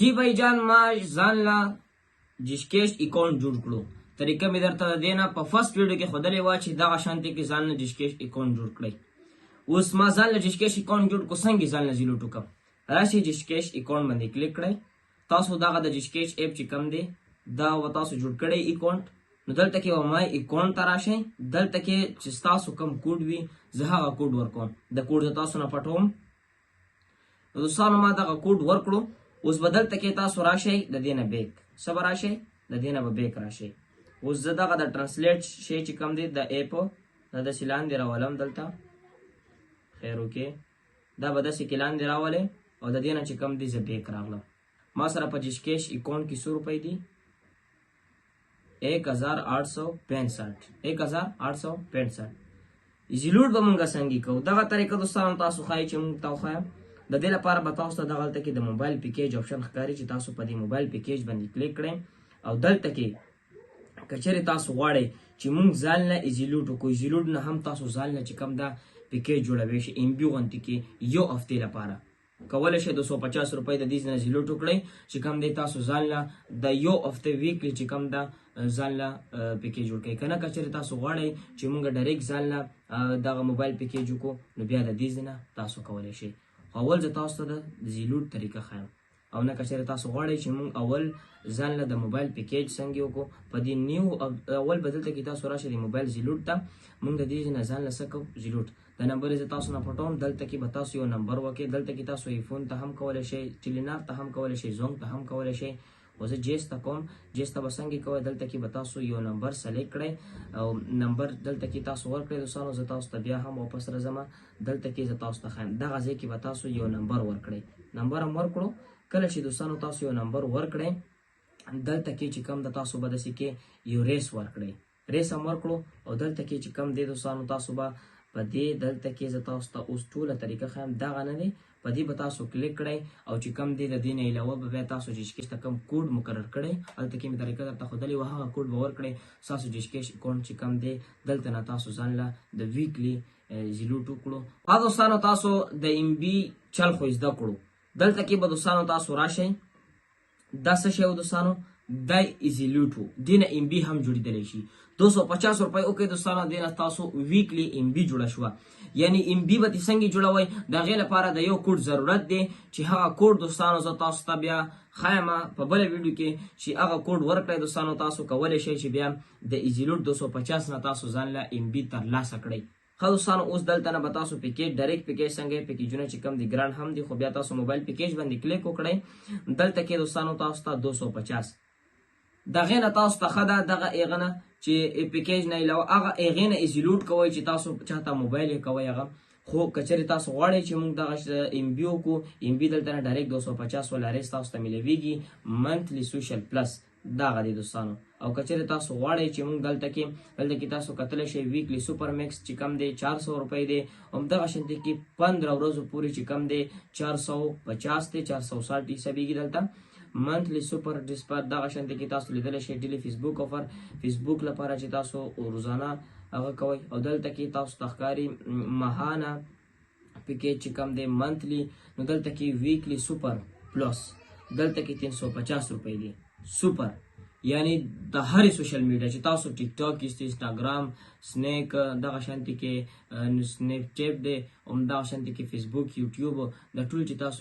جی بھائی جان ما ځان لا جسکیش اکاونټ جوړ کړو. طریقه مې درته د دې نه په فرست ویډیو کې ښودلې وه چې دغه شانتې کې ځان له جسکیش اکاونټ جوړ کړئ. اوس ما ځان له جسکیش اکاونټ جوړ کړو. څنګه ځان له زیلوټ وکړم؟ راشئ جسکیش اکاونټ باندې کلیک کړئ. تاسو دغه د جسکیش ایپ چې کوم دی دا و تاسو جوړ کړئ اکاونټ. نو دلته کې و مای اکاونټ ته راشئ. دلته کې چې ستاسو کوم کوډ وي زه هغه کوډ ورکوم. د کوډ زه تاسو نه پټوم. نو دوستانو ما دغه کوډ ورکړو. اوس به دلته کې تاسو راشئ د دې نه بیک. څه به راشئ؟ د دې نه به بیک راشئ. اوس زه دغه د ټرانسلیټ شی چې کوم دی د ایپ دا داسې لاندې راولم. دلته خیر وکړې دا به داسې کې لاندې راولې او د دې نه چې کوم دی زه بیک راغلم. ما سره په جسکیش اکاونټ کې 100 روپۍ دي. 1865 زیلوټ به مونږ څنګه کوو؟ دغه طریقه دوستانو تاسو ښایي چې مونږ ته وښایم. د دې لپاره به تاسو ته دغلته کې د موبایل پیکیج آپشن ښکاري چې تاسو په دې موبایل پیکیج باندې کلیک کړئ او دلته کې که چېرې تاسو غواړئ چې مونږ ځان له ایزیلوټ وکړو، ایزیلوټ نه هم تاسو ځان له چې کوم دا پیکیج جوړوی شي MB غوندې کې یو هفتې لپاره کولی شئ 250 روپۍ د دې نه ایزیلوټ وکړئ چې کوم دی تاسو ځان له د یو هفتې ویکلی چې کوم دا ځان له پیکیج جوړ کړئ. که نه که چېرې تاسو غواړئ چې مونږ ډایرکټ ځان له دغه موبایل پیکیج وکړو نو بیا د دې نه تاسو کولی شئ. اول زه تاسو ته د زیلوټ طریقه ښایم او نه که چېرې تاسو غواړئ چې مونږ اول ځان له د موبایل پیکیج څنګه وکړو په دې نیو اول به دلته کې تاسو راشئ د موبایل زیلوټ ته. مونږ د دې نه ځان له څه کوو زیلوټ. د نمبر زه تاسو نه پټوم. دلته کې به تاسو یو نمبر وکړئ. دلته کې تاسو ایفون ته هم کولی شئ، ټیلینار ته هم کولی شئ، زونګ ته هم کولی شئ. او زه جیس ته کوم. جیس ته به څنګه کوئ؟ دلته کې به تاسو یو نمبر سلیکټ کړئ او نمبر دلته کې تاسو ورکړئ. دوستانو زه تاسو ته بیا هم واپس راځم. دلته کې زه تاسو ته ښایم دغه ځای کې به تاسو یو نمبر ورکړئ. نمبر هم ورکړو. کله چې دوستانو تاسو یو نمبر ورکړئ دلته کې چې کوم د تاسو به داسې کې یو ریس ورکړئ. ریس هم ورکړو او دلته کې چې کوم دی دوستانو تاسو به په دې دلته کې زه تاسو ته اوس ټوله طریقه ښایم. دغه نه دی په دې به تاسو کلیک کړئ او چې کوم دی د دې نه علاوه به بیا تاسو جسکیش ته کوم کوډ مقرر کړئ هلته کې مې طریقه درته ښودلې وه هغه کوډ به ورکړئ. ستاسو جسکیش اکاونټ چې کوم دی دلته نه تاسو ځان له د ویکلی زیلوټ وکړو. ها دوستانو تاسو د MB چل خو زده کړو. دلته کې به دوستانو تاسو راشئ. دا څه شی و دوستانو؟ دا ایزیلوټ و. دې نه MB هم جوړېدلی شي. 250 روپۍ وکړئ دوستانو. دې نه تاسو ویکلی MB جوړه شوه. یعنی MB به دې څنګه جوړوئ؟ د هغې لپاره د یو کوډ ضرورت دی چې هغه کوډ دوستانو زه تاسو ته بیا ښایم په بله ویډیو کې چې هغه کوډ ورکړئ. دوستانو تاسو کولی شئ چې بیا د ایزیلوټ 250 نه تاسو ځان له MB ترلاسه کړئ. ښه دوستانو اوس دلته نه به تاسو پیکیج ډایرکټ پیکیج څنګه پیکیجونه چې کوم دي ګران هم دي خو بیا تاسو موبایل پیکیج باندې کلیک وکړئ. دلته کې دوستانو تاسو ته 250 دغې نه تاسو ته ښه ده دغه هغه نه چې پیکیج نه علاوه هغه هغې نه ایزیلوټ کوئ چې تاسو چاته موبایل یې کوئ هغه. خو که چېرې تاسو غواړئ چې موږ دغه MB وکړو MB دلته نه ډایرکټ 250 والا ریس تاسو ته میلیږي منتلی سوشل پلس دغه دی دوستانو. او که چېرې تاسو غواړئ چې موږ دلته کې تاسو کتلی شئ ویکلی سوپر میکس چې کم دی 400 روپۍ دی. همدغه شانتې کې 15 ورځو پورې چې کم دی 450 دی 460 حسابېږي دلته. منتلی سوپر ډسپر دغه شانتې کې تاسو لیدلی شئ ډیلی فیسبوک آفر فیسبوک لپاره چې تاسو روزانه هغه کوئ. او دلته کې تاسو ته ښکاري ماهانه پیکیج چې کم دی منتلی. نو دلته کې ویکلی سوپر پلس دلته کې 350 روپۍ دی سوپر. یعنی د هرې سوشل میډیا چې تاسو ټیک ټاک ایسته انسټاګرام سنیک دغه شانتې کې سنیپ چیپ دی همدغه شانتې کې فیسبوک یوټیوب د ټول چې تاسو